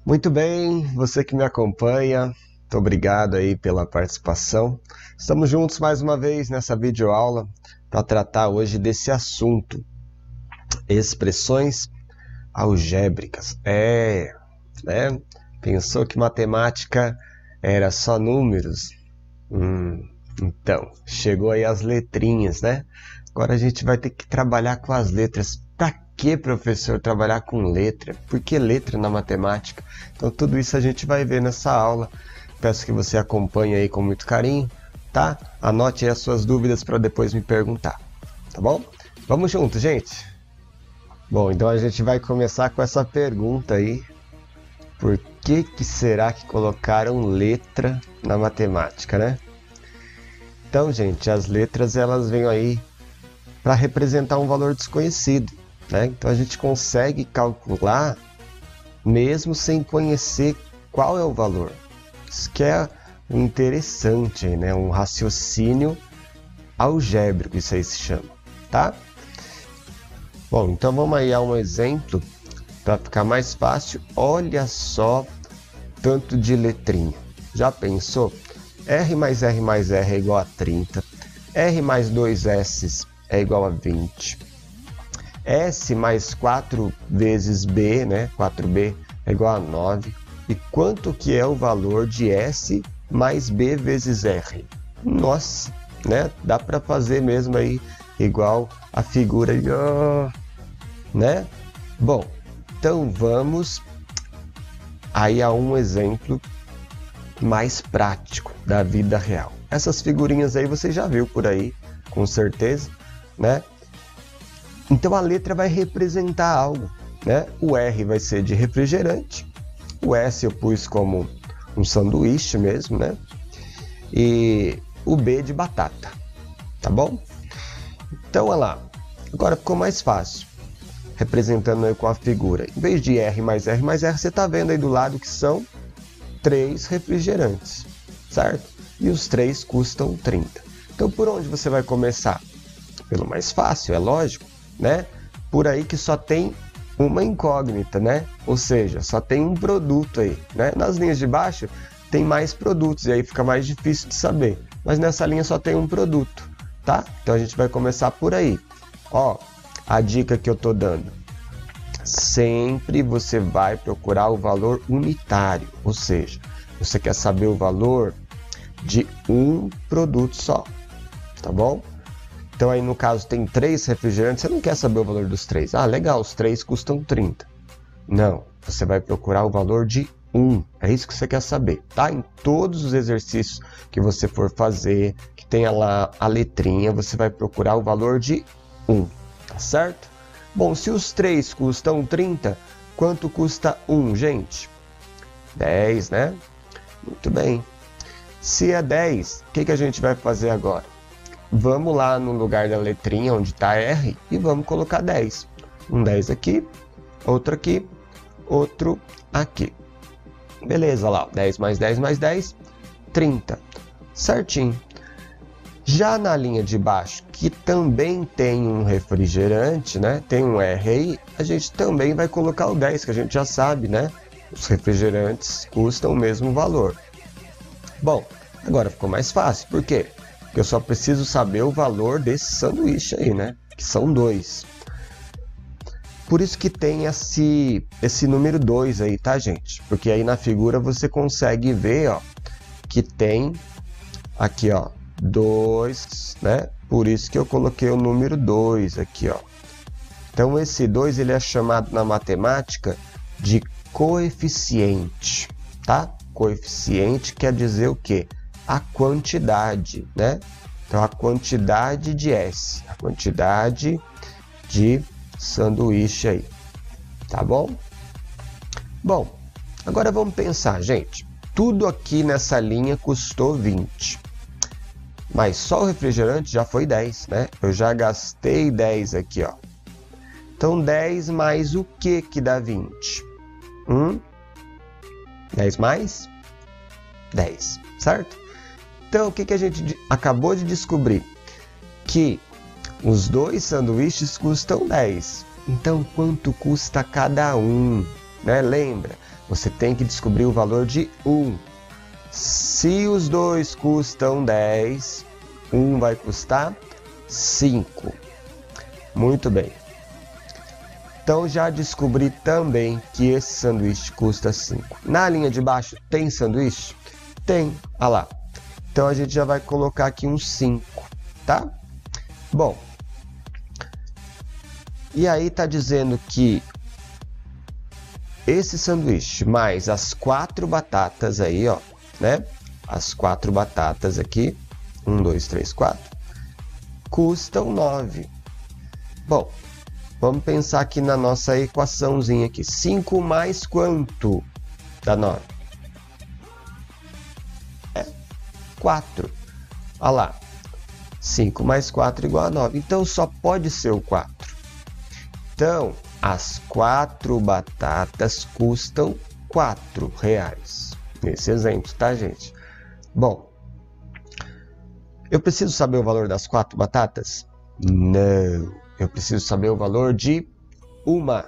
Muito bem, você que me acompanha, muito obrigado aí pela participação. Estamos juntos mais uma vez nessa videoaula para tratar hoje desse assunto, expressões algébricas. Né? Pensou que matemática era só números? Então, chegou aí as letrinhas, né? Agora a gente vai ter que trabalhar com as letras. Para que, professor, trabalhar com letra? Por que letra na matemática? Então, tudo isso a gente vai ver nessa aula. Peço que você acompanhe aí com muito carinho, tá? Anote aí as suas dúvidas para depois me perguntar, tá bom? Vamos junto, gente! Bom, então a gente vai começar com essa pergunta aí. Por que será que colocaram letra na matemática, né? Então, gente, as letras elas vêm aí para representar um valor desconhecido, né? Então a gente consegue calcular mesmo sem conhecer qual é o valor. Isso que é o interessante, né? Um raciocínio algébrico, isso aí se chama, tá? Bom, então vamos aí a um exemplo para ficar mais fácil. Olha só tanto de letrinha. Já pensou? R mais R mais R é igual a 30. R mais 2 S é igual a 20. S mais 4 vezes B, né? 4B é igual a 9. E quanto que é o valor de S mais B vezes R? Nossa, né? Dá para fazer mesmo aí igual a figura aí, né? Bom, então vamos aí a um exemplo mais prático da vida real. Essas figurinhas aí você já viu por aí, com certeza, né? Então a letra vai representar algo, né? O R vai ser de refrigerante, o S eu pus como um sanduíche mesmo, né? E o B de batata, tá bom? Então olha lá, agora ficou mais fácil, representando aí com a figura. Em vez de R mais R mais R, você tá vendo aí do lado que são 3 refrigerantes, certo? E os 3 custam 30. Então por onde você vai começar? Pelo mais fácil, é lógico, né? Por aí que só tem uma incógnita, né? Ou seja, só tem um produto aí, né? Nas linhas de baixo tem mais produtos e aí fica mais difícil de saber. Mas nessa linha só tem um produto, tá? Então a gente vai começar por aí. Ó, a dica que eu tô dando. Sempre você vai procurar o valor unitário, ou seja, você quer saber o valor de um produto só, tá bom? Então aí no caso tem 3 refrigerantes, você não quer saber o valor dos 3. Ah, legal, os 3 custam 30. Não, você vai procurar o valor de 1, é isso que você quer saber, tá? Em todos os exercícios que você for fazer, que tenha lá a letrinha, você vai procurar o valor de 1, tá certo? Bom, se os 3 custam 30, quanto custa 1, gente? 10, né? Muito bem. Se é 10, o que a gente vai fazer agora? Vamos lá no lugar da letrinha onde está R e vamos colocar 10. Um 10 aqui, outro aqui, outro aqui. Beleza, lá, 10 mais 10 mais 10, 30. Certinho. Já na linha de baixo, que também tem um refrigerante, né? Tem um R aí, a gente também vai colocar o 10, que a gente já sabe, né? Os refrigerantes custam o mesmo valor. Bom, agora ficou mais fácil, por quê? Porque eu só preciso saber o valor desse sanduíche aí, né? Que são 2. Por isso que tem esse número 2 aí, tá, gente? Porque aí na figura você consegue ver, ó, que tem aqui, ó, 2, né? Por isso que eu coloquei o número 2 aqui, ó. Então esse 2 ele é chamado na matemática de coeficiente, tá? Coeficiente quer dizer o quê? A quantidade, né? Então a quantidade de S, a quantidade de sanduíche aí, tá bom? Bom, agora vamos pensar, gente. Tudo aqui nessa linha custou 20. Mas só o refrigerante já foi 10, né? Eu já gastei 10 aqui, ó. Então 10 mais o que dá 20? 10 mais 10, certo? Então o que a gente acabou de descobrir? Que os 2 sanduíches custam 10. Então quanto custa cada um? né? Lembra, você tem que descobrir o valor de 1. Se os dois custam 10, um vai custar 5. Muito bem. Então já descobri também que esse sanduíche custa 5. Na linha de baixo tem sanduíche? Tem, olha lá. Então a gente já vai colocar aqui um 5, tá? Bom, e aí tá dizendo que esse sanduíche mais as 4 batatas aí, ó, né? As 4 batatas aqui, 1, 2, 3, 4, custam 9. Bom, vamos pensar aqui na nossa equaçãozinha aqui. 5 mais quanto dá 9? 4. Olha lá. 5 mais 4 igual a 9. Então só pode ser o 4. Então, as 4 batatas custam R$4. Nesse exemplo, tá, gente? Bom, eu preciso saber o valor das 4 batatas? Não. Eu preciso saber o valor de uma.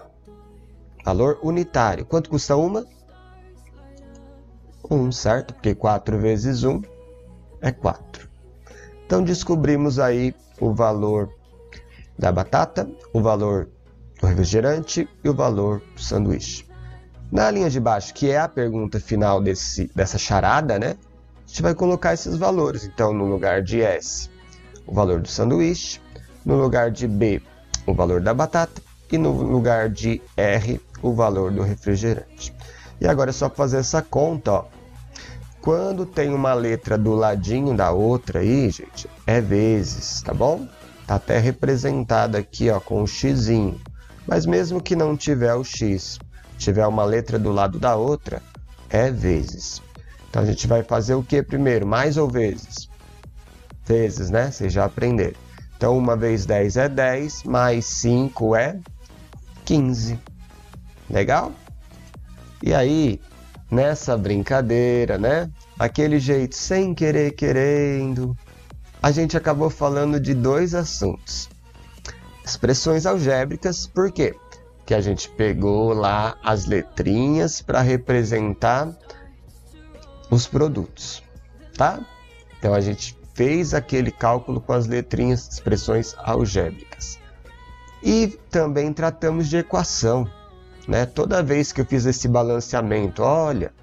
Valor unitário. Quanto custa uma? 1, certo? Porque 4 vezes 1 é 4. Então descobrimos aí o valor da batata, o valor do refrigerante e o valor do sanduíche. Na linha de baixo, que é a pergunta final dessa charada, né? A gente vai colocar esses valores. Então, no lugar de S, o valor do sanduíche, no lugar de B, o valor da batata e no lugar de R, o valor do refrigerante. E agora é só fazer essa conta, ó. Quando tem uma letra do ladinho da outra aí, gente, é vezes, tá bom? Tá até representado aqui, ó, com o xizinho. Mas mesmo que não tiver o x, tiver uma letra do lado da outra, é vezes. Então a gente vai fazer o que primeiro? Mais ou vezes? Vezes, né? Vocês já aprenderam. Então 1 vezes 10 é 10, mais 5 é 15. Legal? E aí, nessa brincadeira, né? Aquele jeito, sem querer, querendo, a gente acabou falando de 2 assuntos. Expressões algébricas, por quê? Porque a gente pegou lá as letrinhas para representar os produtos, tá? Então a gente fez aquele cálculo com as letrinhas, expressões algébricas. E também tratamos de equação, né? Toda vez que eu fiz esse balanceamento, olha,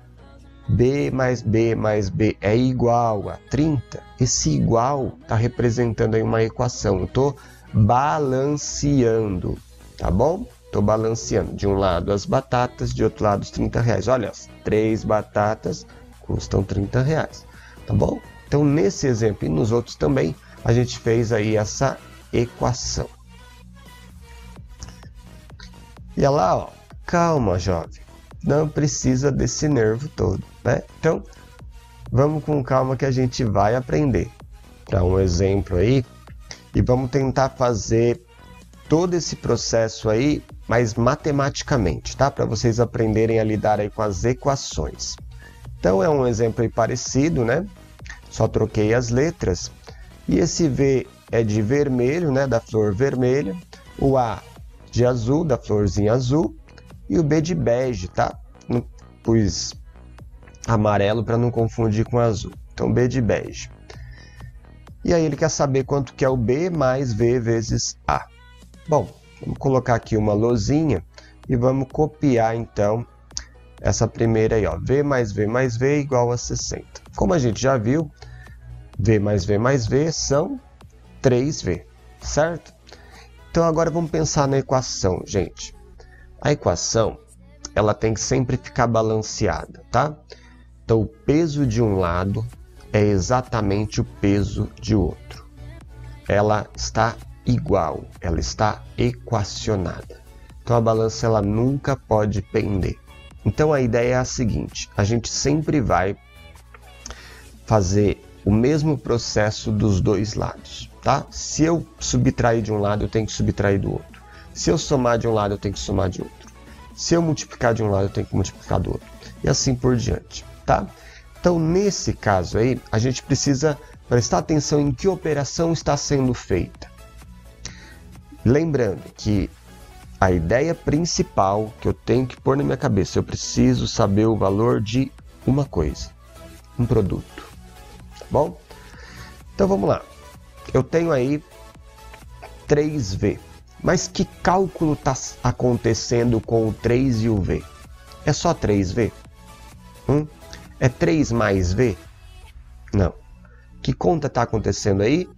B mais B mais B é igual a 30. Esse igual está representando aí uma equação. Eu estou balanceando, tá bom? Estou balanceando. De um lado as batatas, de outro lado os R$30. Olha, as 3 batatas custam R$30, tá bom? Então, nesse exemplo e nos outros também, a gente fez aí essa equação. E olha lá, ó, calma, jovem. Não precisa desse nervo todo, né? Então, vamos com calma que a gente vai aprender. Para um exemplo aí, e vamos tentar fazer todo esse processo aí, mas matematicamente, tá? Para vocês aprenderem a lidar aí com as equações. Então, é um exemplo aí parecido, né? Só troquei as letras. E esse V é de vermelho, né? Da flor vermelha. O A de azul, da florzinha azul. E o B de bege, tá? Não pus amarelo para não confundir com azul. Então, B de bege. E aí ele quer saber quanto que é o B mais V vezes A. Bom, vamos colocar aqui uma lousinha e vamos copiar, então, essa primeira aí, ó. V mais V mais V igual a 60. Como a gente já viu, V mais V mais V são 3V, certo? Então, agora vamos pensar na equação, gente. A equação, ela tem que sempre ficar balanceada, tá? Então, o peso de um lado é exatamente o peso de outro. Ela está igual, ela está equacionada. Então, a balança ela nunca pode pender. Então, a ideia é a seguinte, a gente sempre vai fazer o mesmo processo dos dois lados, tá? Se eu subtrair de um lado, eu tenho que subtrair do outro. Se eu somar de um lado, eu tenho que somar de outro. Se eu multiplicar de um lado, eu tenho que multiplicar do outro. E assim por diante, tá? Então, nesse caso aí, a gente precisa prestar atenção em que operação está sendo feita. Lembrando que a ideia principal que eu tenho que pôr na minha cabeça, eu preciso saber o valor de uma coisa, um produto, tá bom? Então vamos lá, eu tenho aí 3V, mas que cálculo está acontecendo com o 3 e o V? É só 3V? É 3 mais V? Não. Que conta está acontecendo aí?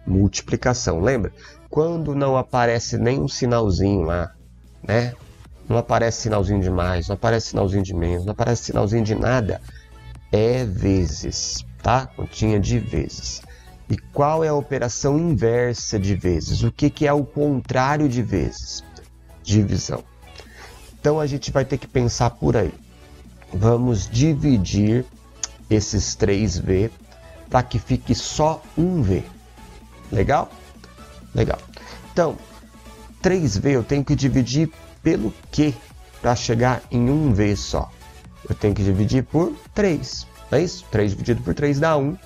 Multiplicação, lembra? Quando não aparece nenhum sinalzinho lá, né? Não aparece sinalzinho de mais, não aparece sinalzinho de menos, não aparece sinalzinho de nada, é vezes, tá? Continha de vezes. E qual é a operação inversa de vezes? O que é o contrário de vezes? Divisão. Então a gente vai ter que pensar por aí. Vamos dividir esses 3V para que fique só um V. Legal? Legal. Então, 3V eu tenho que dividir pelo quê para chegar em um V só? Eu tenho que dividir por 3. Não é isso? 3 dividido por 3 dá 1.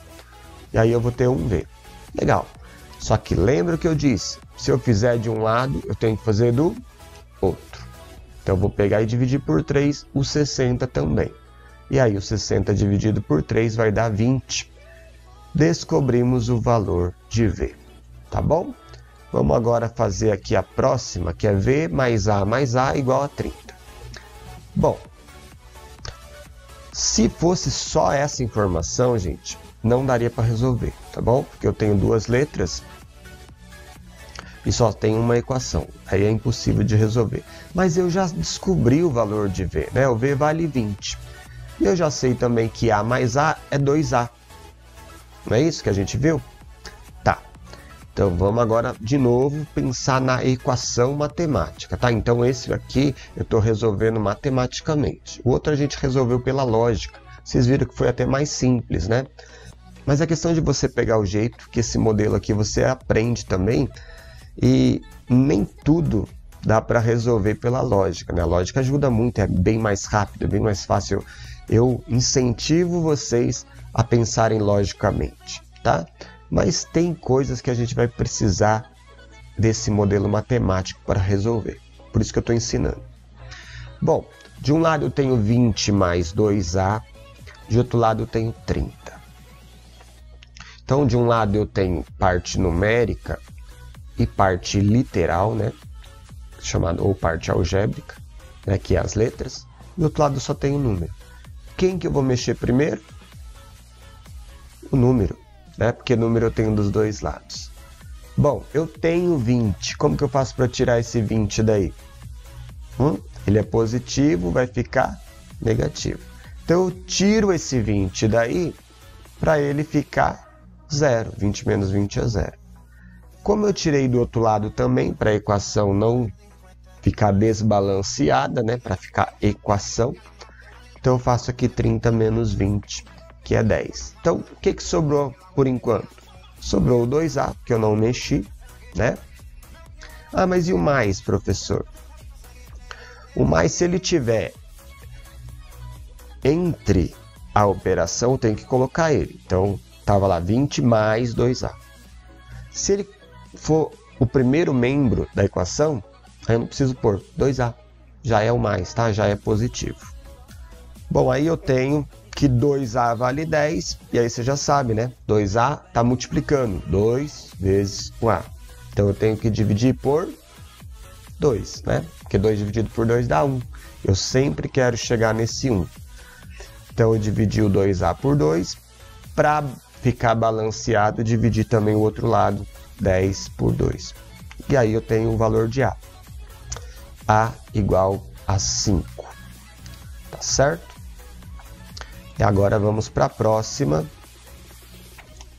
E aí eu vou ter um V. Legal. Só que lembra o que eu disse? Se eu fizer de um lado, eu tenho que fazer do outro. Então eu vou pegar e dividir por 3 o 60 também. E aí o 60 dividido por 3 vai dar 20. Descobrimos o valor de V. Tá bom? Vamos agora fazer aqui a próxima, que é V mais A igual a 30. Bom, se fosse só essa informação, gente, não daria para resolver, tá bom? Porque eu tenho duas letras e só tem uma equação. Aí é impossível de resolver. Mas eu já descobri o valor de V, né? O V vale 20. E eu já sei também que A mais A é 2A. Não é isso que a gente viu? Tá. Então vamos agora de novo pensar na equação matemática, tá? Então esse aqui eu estou resolvendo matematicamente. O outro a gente resolveu pela lógica. Vocês viram que foi até mais simples, né? Mas é questão de você pegar o jeito que esse modelo aqui você aprende também. E nem tudo dá para resolver pela lógica, né? A lógica ajuda muito, é bem mais rápido, é bem mais fácil. Eu incentivo vocês a pensarem logicamente, tá? Mas tem coisas que a gente vai precisar desse modelo matemático para resolver. Por isso que eu estou ensinando. Bom, de um lado eu tenho 20 mais 2A, de outro lado eu tenho 30. Então, de um lado eu tenho parte numérica e parte literal, né? Chamado, ou parte algébrica, né? Que é as letras. Do outro lado eu só tenho número. Quem que eu vou mexer primeiro? O número, né? Porque número eu tenho dos dois lados. Bom, eu tenho 20. Como que eu faço para tirar esse 20 daí? Ele é positivo, vai ficar negativo. Então eu tiro esse 20 daí para ele ficar 0. 20 menos 20 é 0. Como eu tirei do outro lado também, para a equação não ficar desbalanceada, né? Para ficar equação. Então eu faço aqui 30 menos 20, que é 10. Então, o que sobrou por enquanto? Sobrou o 2A, que eu não mexi, né? Ah, mas e o mais, professor? O mais, se ele tiver entre a operação, eu tenho que colocar ele. Então, estava lá 20 mais 2A. Se ele for o primeiro membro da equação, aí eu não preciso pôr 2A. Já é o mais, tá? Já é positivo. Bom, aí eu tenho que 2A vale 10, e aí você já sabe, né? 2A está multiplicando 2 vezes o A. Então eu tenho que dividir por 2, né? Porque 2 dividido por 2 dá 1. Eu sempre quero chegar nesse 1. Então eu dividi o 2A por 2. Para ficar balanceado, dividir também o outro lado, 10 por 2. E aí eu tenho o valor de A. A igual a 5. Tá certo? E agora vamos para a próxima.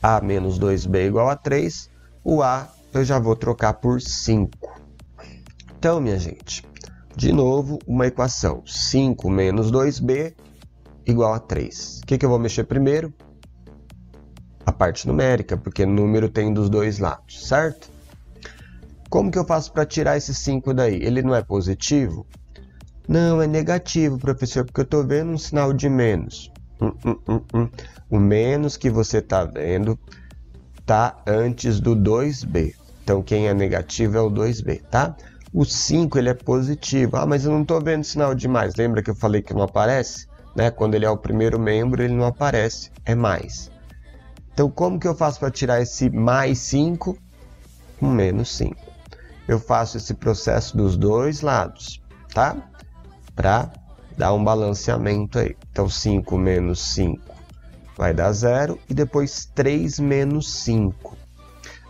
A menos 2B igual a 3. O A eu já vou trocar por 5. Então, minha gente, de novo, uma equação. 5 menos 2B igual a 3. O que eu vou mexer primeiro? A parte numérica, porque número tem dos dois lados, certo? Como que eu faço para tirar esse 5 daí? Ele não é positivo? Não, é negativo, professor, porque eu estou vendo um sinal de menos. O menos que você está vendo está antes do 2B. Então, quem é negativo é o 2B, tá? O 5 ele é positivo. Ah, mas eu não estou vendo sinal de mais. Lembra que eu falei que não aparece? Né? Quando ele é o primeiro membro, ele não aparece. É mais. Então, como que eu faço para tirar esse mais 5 com menos 5? Eu faço esse processo dos dois lados, tá? Para dar um balanceamento aí. Então, 5 menos 5 vai dar 0. E depois 3 menos 5.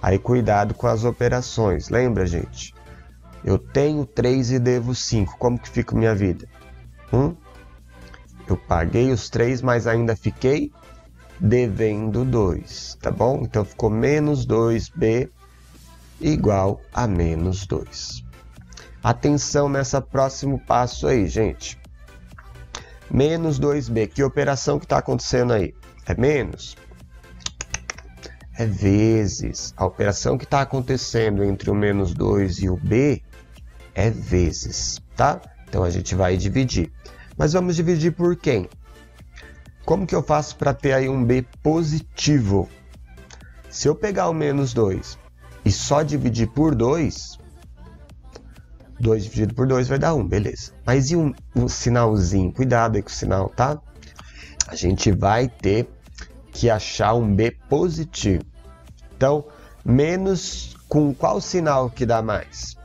Aí, cuidado com as operações. Lembra, gente? Eu tenho 3 e devo 5. Como que fica minha vida? Eu paguei os 3, mas ainda fiquei devendo 2, tá bom? Então, ficou menos 2b igual a menos 2. Atenção nesse próximo passo aí, gente. Menos 2b. Que operação que está acontecendo aí? É menos? É vezes. A operação que está acontecendo entre o menos 2 e o b é vezes, tá? Então, a gente vai dividir. Mas vamos dividir por quem? Como que eu faço para ter aí um b positivo? Se eu pegar o menos 2 e só dividir por 2, 2 dividido por 2 vai dar 1, beleza. Mas e um sinalzinho? Cuidado aí com o sinal, tá? A gente vai ter que achar um b positivo. Então, menos com qual sinal que dá mais?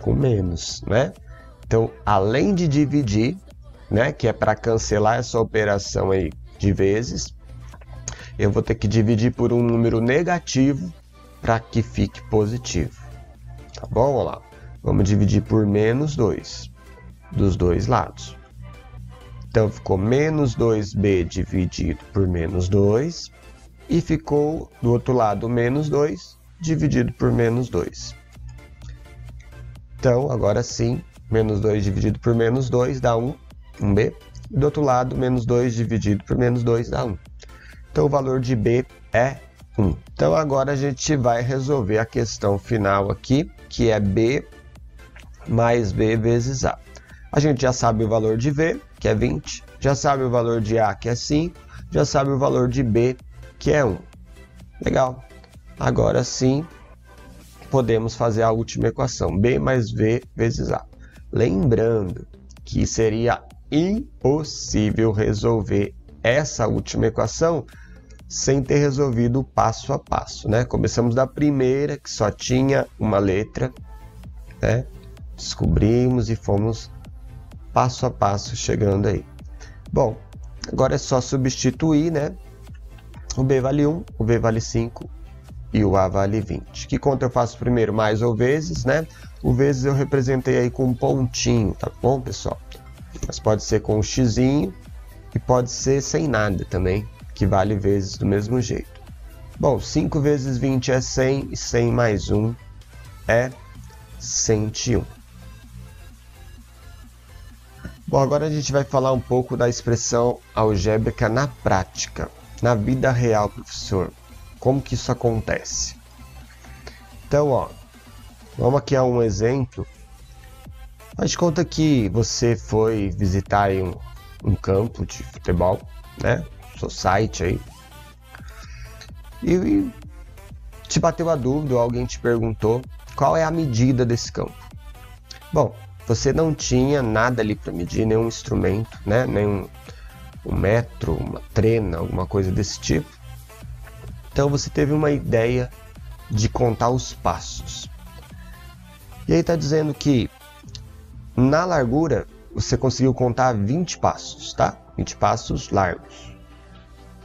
Com menos, né? Então, além de dividir, né, que é para cancelar essa operação aí de vezes, eu vou ter que dividir por um número negativo para que fique positivo. Tá bom? Vamos lá. Vamos dividir por menos 2 dos dois lados. Então, ficou menos 2b dividido por menos 2 e ficou do outro lado menos 2 dividido por menos 2. Então, agora sim, menos 2 dividido por menos 2 dá 1, 1b. E do outro lado, menos 2 dividido por menos 2 dá 1. Então, o valor de b é 1. Então, agora a gente vai resolver a questão final aqui, que é b mais b vezes a. A gente já sabe o valor de v, que é 20. Já sabe o valor de a, que é 5. Já sabe o valor de b, que é 1. Legal. Agora sim, podemos fazer a última equação, b mais v vezes a. Lembrando que seria impossível resolver essa última equação sem ter resolvido o passo a passo, né? Começamos da primeira, que só tinha uma letra, né? Descobrimos e fomos passo a passo chegando aí. Bom, agora é só substituir, né? O b vale 1, o v vale 5 e o a vale 20. Que conta eu faço primeiro? Mais ou vezes, né? O vezes eu representei aí com um pontinho, tá bom, pessoal? Mas pode ser com um xizinho e pode ser sem nada também, que vale vezes do mesmo jeito. Bom, 5 vezes 20 é 100 e 100 mais 1 é 101. Bom, agora a gente vai falar um pouco da expressão algébrica na prática, na vida real, professor. Como que isso acontece? Então, ó, vamos aqui a um exemplo. Faz de conta que você foi visitar aí um campo de futebol, né? Society aí. E te bateu a dúvida, ou alguém te perguntou qual é a medida desse campo. Bom, você não tinha nada ali para medir, nenhum instrumento, né? Nem um metro, uma trena, alguma coisa desse tipo. Então você teve uma ideia de contar os passos. E aí está dizendo que na largura você conseguiu contar 20 passos, tá? 20 passos largos.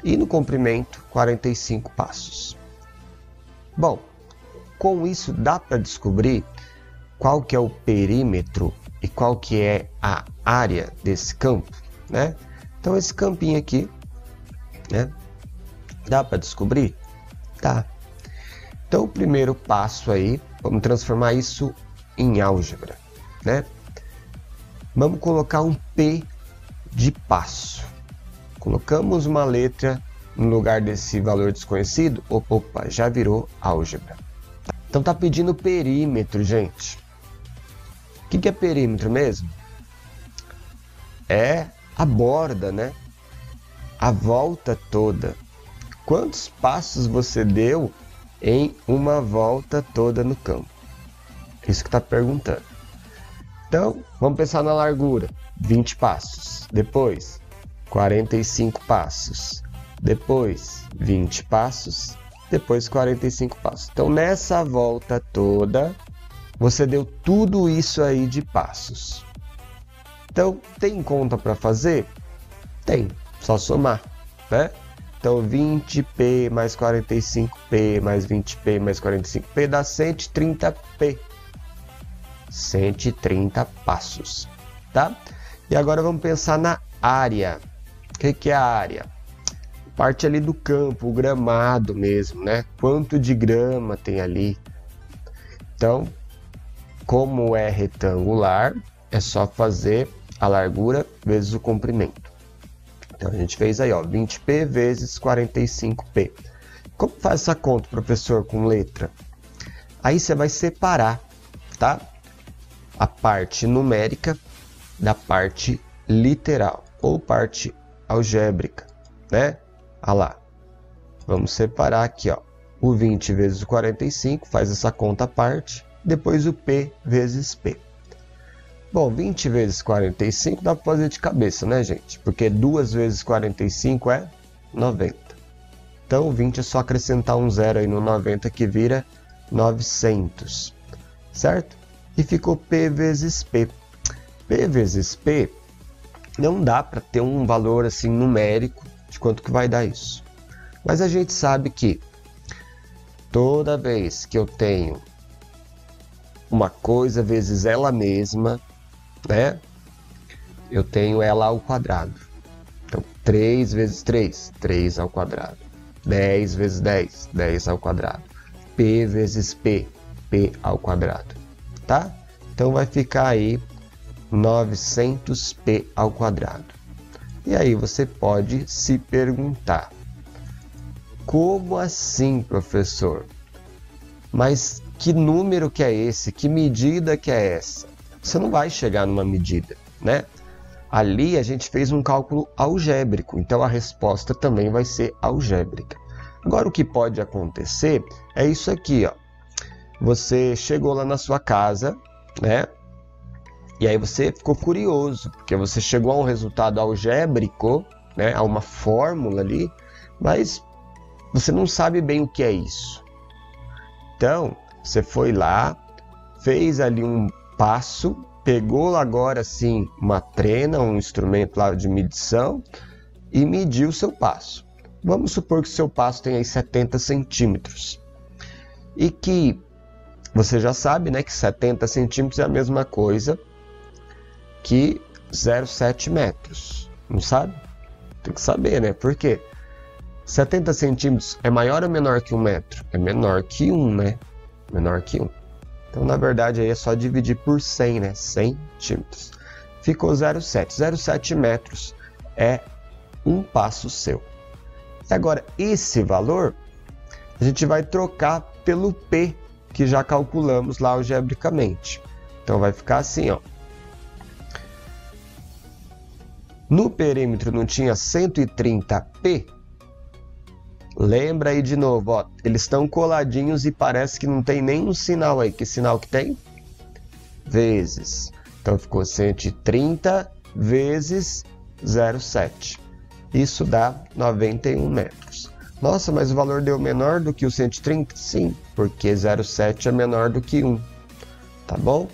E no comprimento, 45 passos. Bom, com isso dá para descobrir qual que é o perímetro e qual que é a área desse campo, né? Então esse campinho aqui, né? Dá para descobrir? Tá. Então o primeiro passo aí, vamos transformar isso em álgebra, né? Vamos colocar um P de passo. Colocamos uma letra no lugar desse valor desconhecido. Opa, já virou álgebra. Então tá pedindo perímetro, gente. O que é perímetro mesmo? É a borda, né? A volta toda. Quantos passos você deu em uma volta toda no campo? Isso que está perguntando. Então, vamos pensar na largura, 20 passos, depois 45 passos, depois 20 passos, depois 45 passos. Então, nessa volta toda, você deu tudo isso aí de passos. Então, tem conta para fazer? Tem, só somar, né? Então, 20p mais 45p mais 20p mais 45p dá 130p. 130 passos, tá? E agora vamos pensar na área. O que é a área? Parte ali do campo, o gramado mesmo, né? Quanto de grama tem ali? Então, como é retangular, é só fazer a largura vezes o comprimento. Então, a gente fez aí, ó, 20p vezes 45p. Como faz essa conta, professor, com letra? Aí você vai separar, tá? A parte numérica da parte literal ou parte algébrica, né? Olha lá. Vamos separar aqui, ó. O 20 vezes o 45 faz essa conta à parte, depois o p vezes p. Bom, 20 vezes 45 dá para fazer de cabeça, né, gente? Porque 2 vezes 45 é 90. Então, o 20 é só acrescentar um zero aí no 90 que vira 900, certo? E ficou P vezes P. P vezes P não dá para ter um valor assim numérico de quanto que vai dar isso. Mas a gente sabe que toda vez que eu tenho uma coisa vezes ela mesma, né? Eu tenho ela ao quadrado. Então, 3 vezes 3, 3 ao quadrado. 10 vezes 10, 10 ao quadrado. P vezes P, P ao quadrado. Tá? Então vai ficar aí 900p ao quadrado. E aí você pode se perguntar: como assim, professor? Mas que número que é esse? Que medida que é essa? Você não vai chegar numa medida, né? Ali a gente fez um cálculo algébrico, então a resposta também vai ser algébrica. Agora o que pode acontecer é isso aqui, ó. Você chegou lá na sua casa, né? E aí você ficou curioso, porque você chegou a um resultado algébrico, né? A uma fórmula ali, mas você não sabe bem o que é isso. Então, você foi lá, fez ali um passo, pegou agora sim uma trena, um instrumento lá de medição e mediu o seu passo. Vamos supor que o seu passo tem aí 70 centímetros. E que você já sabe, né, que 70 centímetros é a mesma coisa que 0,7 metros. Não sabe? Tem que saber, né? Por quê? 70 centímetros é maior ou menor que 1 metro? É menor que 1, né? Menor que 1. Então, na verdade, aí é só dividir por 100, né? 100 centímetros. Ficou 0,7. 0,7 metros é um passo seu. E agora, esse valor, a gente vai trocar pelo P, que já calculamos lá algebricamente. Então vai ficar assim, ó. No perímetro não tinha 130p? Lembra aí de novo, ó. Eles estão coladinhos e parece que não tem nenhum sinal aí. Que sinal que tem? Vezes. Então ficou 130 vezes 0,7. Isso dá 91 metros. Nossa, mas o valor deu menor do que o 130? Sim, porque 0,7 é menor do que 1. Tá bom?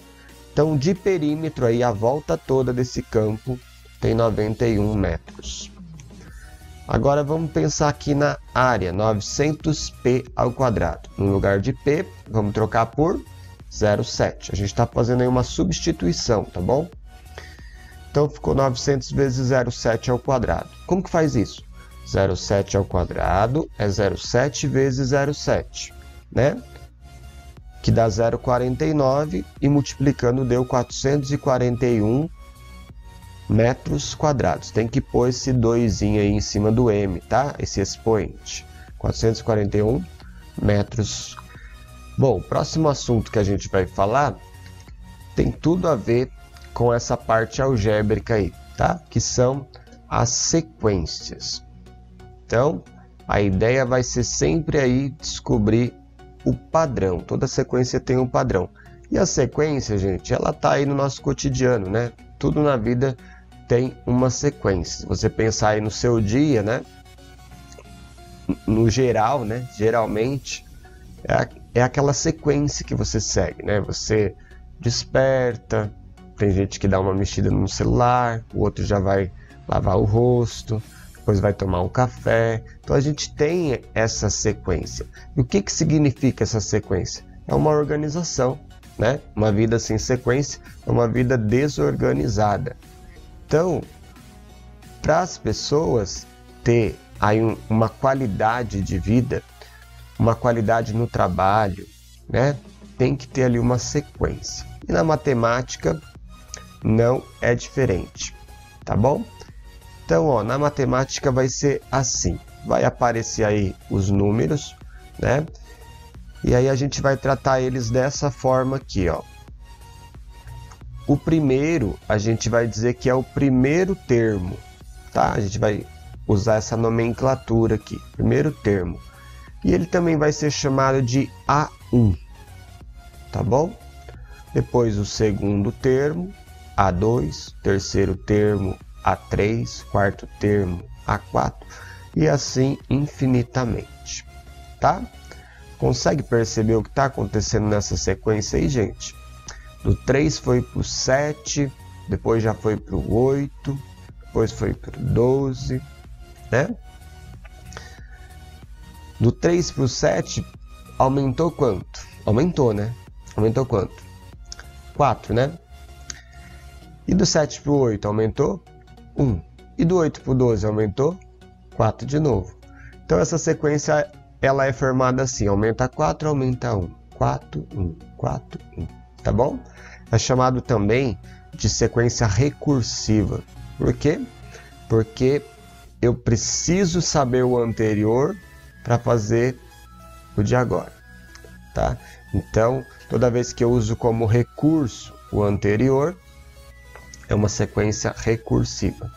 Então, de perímetro aí, a volta toda desse campo tem 91 metros. Agora vamos pensar aqui na área, 900p ao quadrado. No lugar de p, vamos trocar por 0,7. A gente está fazendo aí uma substituição, tá bom? Então, ficou 900 vezes 0,7 ao quadrado. Como que faz isso? 0,7 ao quadrado é 0,7 vezes 0,7, né? Que dá 0,49 e multiplicando deu 441 metros quadrados. Tem que pôr esse 2 aí em cima do m, tá? Esse expoente. 441 metros. Bom, o próximo assunto que a gente vai falar tem tudo a ver com essa parte algébrica aí, tá? Que são as sequências. Então, a ideia vai ser sempre aí descobrir o padrão. Toda sequência tem um padrão. E a sequência, gente, ela tá aí no nosso cotidiano, né? Tudo na vida tem uma sequência. Se você pensar aí no seu dia, né? No geral, né? Geralmente é aquela sequência que você segue, né? Você desperta, tem gente que dá uma mexida no celular, o outro já vai lavar o rosto, depois vai tomar um café. Então a gente tem essa sequência. E o que significa essa sequência? É uma organização, né? Uma vida sem sequência é uma vida desorganizada. Então, para as pessoas ter aí uma qualidade de vida, uma qualidade no trabalho, né? Tem que ter ali uma sequência. E na matemática não é diferente, tá bom? Então, ó, na matemática vai ser assim. Vai aparecer aí os números, né? E aí a gente vai tratar eles dessa forma aqui, ó. O primeiro, a gente vai dizer que é o primeiro termo, tá? A gente vai usar essa nomenclatura aqui, primeiro termo. E ele também vai ser chamado de A1, tá bom? Depois o segundo termo, A2, terceiro termo, A3, quarto termo, A4 e assim infinitamente, tá? Consegue perceber o que está acontecendo nessa sequência aí, gente? Do 3 foi para o 7, depois já foi para o 8, depois foi para o 12, né? Do 3 para o 7, aumentou quanto? Aumentou, né? Aumentou quanto? 4, né? E do 7 para o 8, aumentou? 1. E do 8 para o 12, aumentou? 4 de novo. Então essa sequência, ela é formada assim, aumenta 4, aumenta 1. 4, 1, 4, 1. Tá bom? É chamado também de sequência recursiva. Por quê? Porque eu preciso saber o anterior para fazer o de agora, tá? Então, toda vez que eu uso como recurso o anterior, é uma sequência recursiva.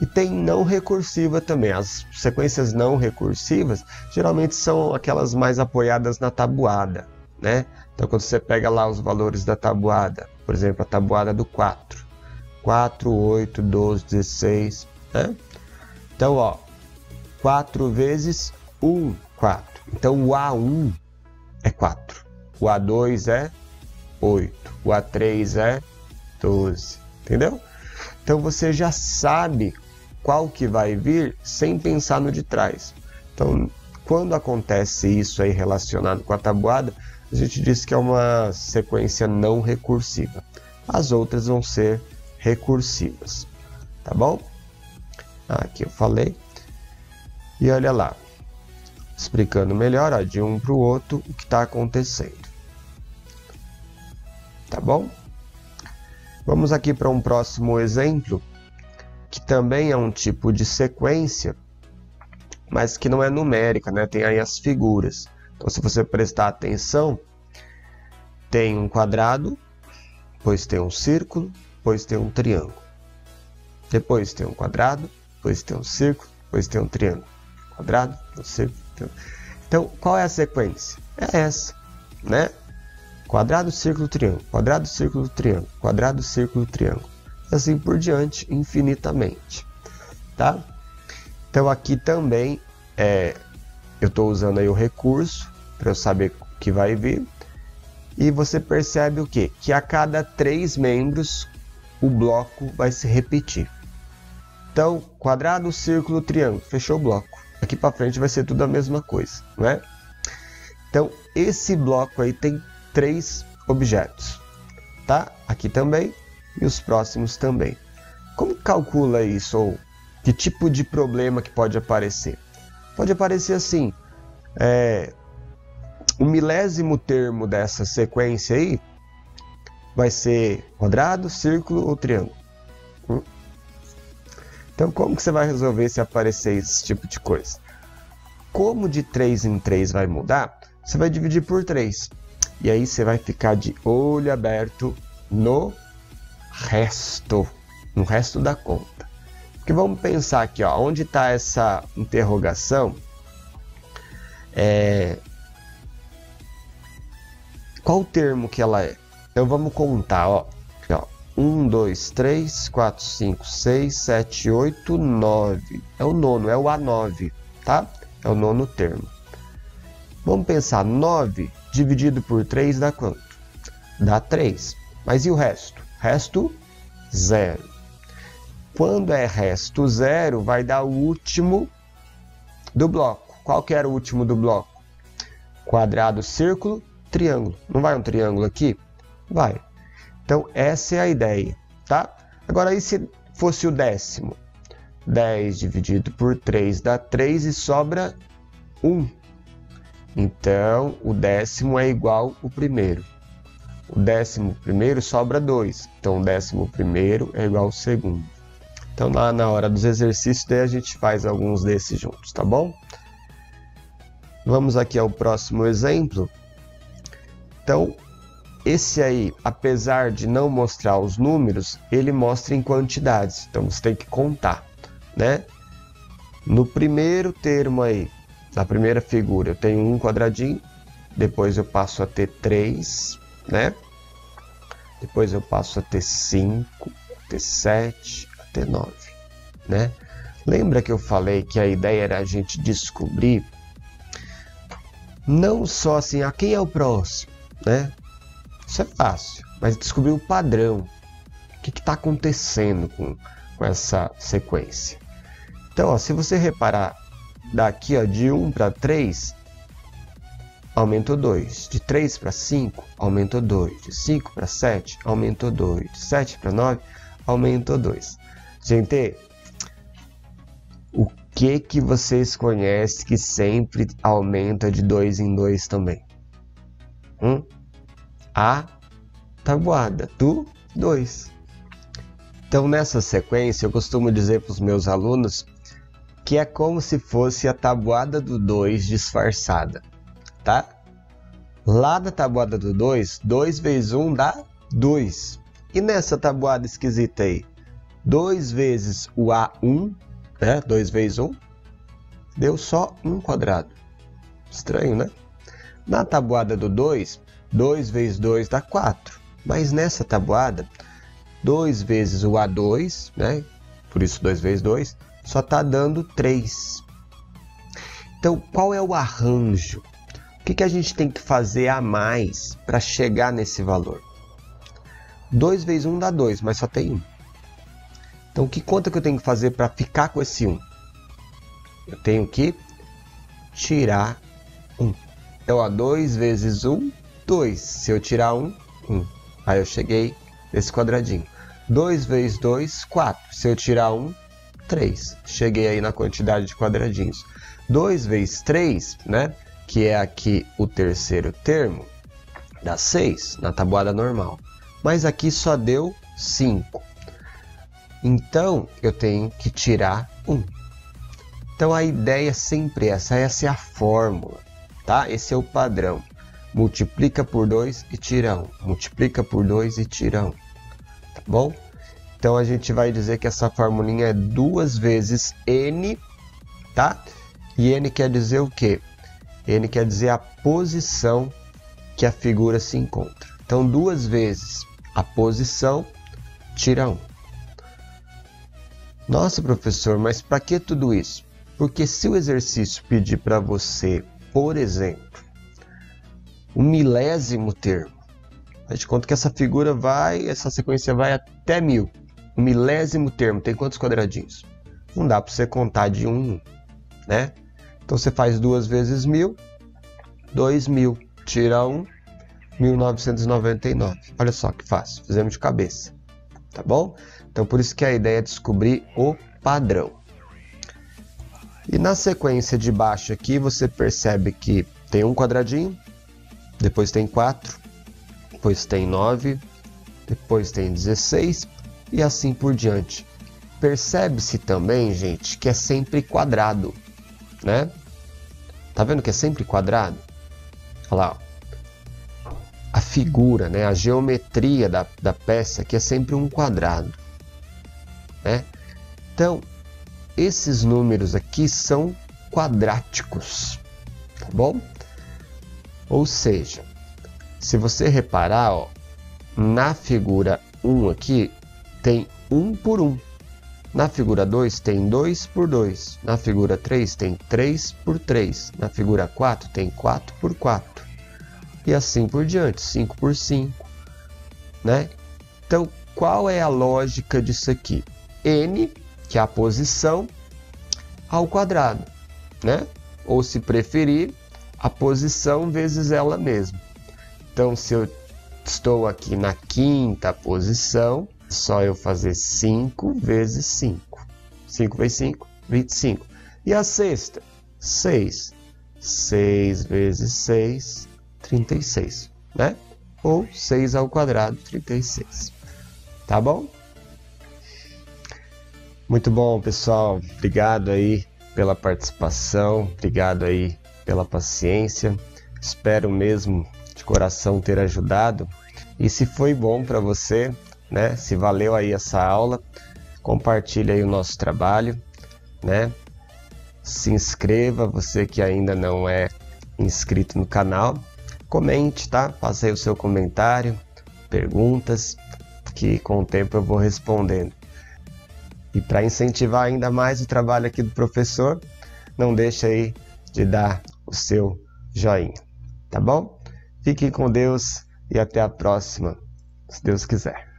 E tem não recursiva também. As sequências não recursivas geralmente são aquelas mais apoiadas na tabuada, né? Então, quando você pega lá os valores da tabuada, por exemplo, a tabuada do 4, 4, 8, 12, 16, né? Então, ó, 4 vezes 1, 4. Então, o A1 é 4, o A2 é 8, o A3 é 12, entendeu? Então, você já sabe qual que vai vir sem pensar no de trás. Então, quando acontece isso aí relacionado com a tabuada, a gente diz que é uma sequência não recursiva. As outras vão ser recursivas, tá bom? Aqui eu falei. E olha lá, explicando melhor, ó, de um para o outro o que está acontecendo. Tá bom? Vamos aqui para um próximo exemplo, que também é um tipo de sequência, mas que não é numérica, né? Tem aí as figuras. Então, se você prestar atenção, tem um quadrado, depois tem um círculo, depois tem um triângulo. Depois tem um quadrado, depois tem um círculo, depois tem um triângulo. Quadrado, um círculo, triângulo. Então, qual é a sequência? É essa, né? Quadrado, círculo, triângulo. Quadrado, círculo, triângulo. Quadrado, círculo, triângulo. E assim por diante, infinitamente, tá? Então, aqui também eu estou usando aí o recurso para eu saber o que vai vir. E você percebe o quê? Que a cada 3 membros o bloco vai se repetir. Então, quadrado, círculo, triângulo, fechou o bloco. Aqui para frente vai ser tudo a mesma coisa, não é? Então, esse bloco aí tem 3 objetos, tá? Aqui também e os próximos também. Como calcula isso? Ou que tipo de problema que pode aparecer? Pode aparecer assim, o milésimo termo dessa sequência aí vai ser quadrado, círculo ou triângulo. Então, como que você vai resolver se aparecer esse tipo de coisa? Como de 3 em 3 vai mudar, você vai dividir por 3. E aí você vai ficar de olho aberto no resto da conta. Porque vamos pensar aqui, ó, onde está essa interrogação? Qual o termo que ela é? Então vamos contar, ó. Aqui, ó. 1, 2, 3, 4, 5, 6, 7, 8, 9. É o nono, é o A9, tá? É o nono termo. Vamos pensar, 9 dividido por 3 dá quanto? Dá 3. Mas e o resto? Resto, 0. Quando é resto 0, vai dar o último do bloco. Qual que era o último do bloco? Quadrado, círculo, triângulo. Não vai um triângulo aqui? Vai. Então, essa é a ideia, tá? Agora, aí se fosse o décimo? 10 dividido por 3 dá 3 e sobra 1. Então, o décimo é igual ao primeiro. O décimo primeiro sobra 2. Então, o décimo primeiro é igual ao segundo. Então, lá na hora dos exercícios, daí a gente faz alguns desses juntos, tá bom? Vamos aqui ao próximo exemplo. Então, esse aí, apesar de não mostrar os números, ele mostra em quantidades. Então, você tem que contar, né? No primeiro termo aí, na primeira figura, eu tenho um quadradinho. Depois eu passo a ter 3, né? Depois eu passo a ter 5, a ter 7, a ter 9, né? Lembra que eu falei que a ideia era a gente descobrir não só assim, quem é o próximo, né? Isso é fácil, mas descobrir o padrão. O que está acontecendo com essa sequência? Então, ó, se você reparar, daqui ó, de 1 para 3, aumentou 2. De 3 para 5, aumentou 2. De 5 para 7, aumentou 2. De 7 para 9, aumentou 2. Gente, o que vocês conhecem que sempre aumenta de 2 em 2 também? A tabuada do 2. Então, nessa sequência, eu costumo dizer para os meus alunos que é como se fosse a tabuada do 2 disfarçada, tá? Lá da tabuada do 2, 2 vezes 1 dá 2. E nessa tabuada esquisita aí, 2 vezes o A1, né? 2 vezes 1, deu só 1 quadrado. Estranho, né? Na tabuada do 2, 2 vezes 2 dá 4. Mas nessa tabuada, 2 vezes o A2, né? Por isso 2 vezes 2, só está dando 3. Então, qual é o arranjo? O que a gente tem que fazer a mais para chegar nesse valor? 2 vezes 1 dá 2, mas só tem 1. Então, que conta que eu tenho que fazer para ficar com esse 1? Eu tenho que tirar 1. Então, 2 vezes 1, 2. Se eu tirar 1, 1. Aí eu cheguei nesse quadradinho. 2 vezes 2, 4. Se eu tirar 1, 3. Cheguei aí na quantidade de quadradinhos. 2 vezes 3, né? Que é aqui o terceiro termo, dá 6 na tabuada normal. Mas aqui só deu 5. Então, eu tenho que tirar 1. Então, a ideia sempre é essa é a fórmula, tá? Esse é o padrão. Multiplica por 2 e tira 1. Multiplica por 2 e tira 1. Tá bom? Então, a gente vai dizer que essa formulinha é 2 vezes n, tá? E n quer dizer o quê? N quer dizer a posição que a figura se encontra. Então, 2 vezes a posição, tira 1. Nossa, professor, mas para que tudo isso? Porque se o exercício pedir para você, por exemplo, um milésimo termo, a gente conta que essa figura essa sequência vai até 1000. Um milésimo termo tem quantos quadradinhos? Não dá para você contar de 1 em 1, né? Então você faz 2 vezes 1000, 2000, tira 1, 1999. Olha só que fácil, fizemos de cabeça, tá bom? Então por isso que a ideia é descobrir o padrão. E na sequência de baixo aqui você percebe que tem um quadradinho, depois tem 4, depois tem 9, depois tem 16 e assim por diante. Percebe-se também, gente, que é sempre quadrado, né? Tá vendo que é sempre quadrado? Olha lá, ó. A figura, né? A geometria da peça aqui é sempre um quadrado, né? Então, esses números aqui são quadráticos, tá bom? Ou seja, se você reparar, ó, na figura 1 aqui tem 1 por 1. Na figura 2 tem 2 por 2. Na figura 3 tem 3 por 3. Na figura 4 tem 4 por 4. E assim por diante, 5 por 5. Né? Então, qual é a lógica disso aqui? N, que é a posição, ao quadrado. Né? Ou, se preferir, a posição vezes ela mesma. Então, se eu estou aqui na quinta posição, só eu fazer 5 vezes 5. 5 vezes 5, 25. E a sexta? 6. 6 vezes 6, 36. Né? Ou 6 ao quadrado, 36. Tá bom? Muito bom, pessoal. Obrigado aí pela participação. Obrigado aí pela paciência. Espero mesmo de coração ter ajudado. E se foi bom para você, né? Se valeu aí essa aula, compartilhe aí o nosso trabalho, né? Se inscreva, você que ainda não é inscrito no canal, comente, tá? Faça aí o seu comentário, perguntas, que com o tempo eu vou respondendo. E para incentivar ainda mais o trabalho aqui do professor, não deixe aí de dar o seu joinha, tá bom? Fiquem com Deus e até a próxima, se Deus quiser.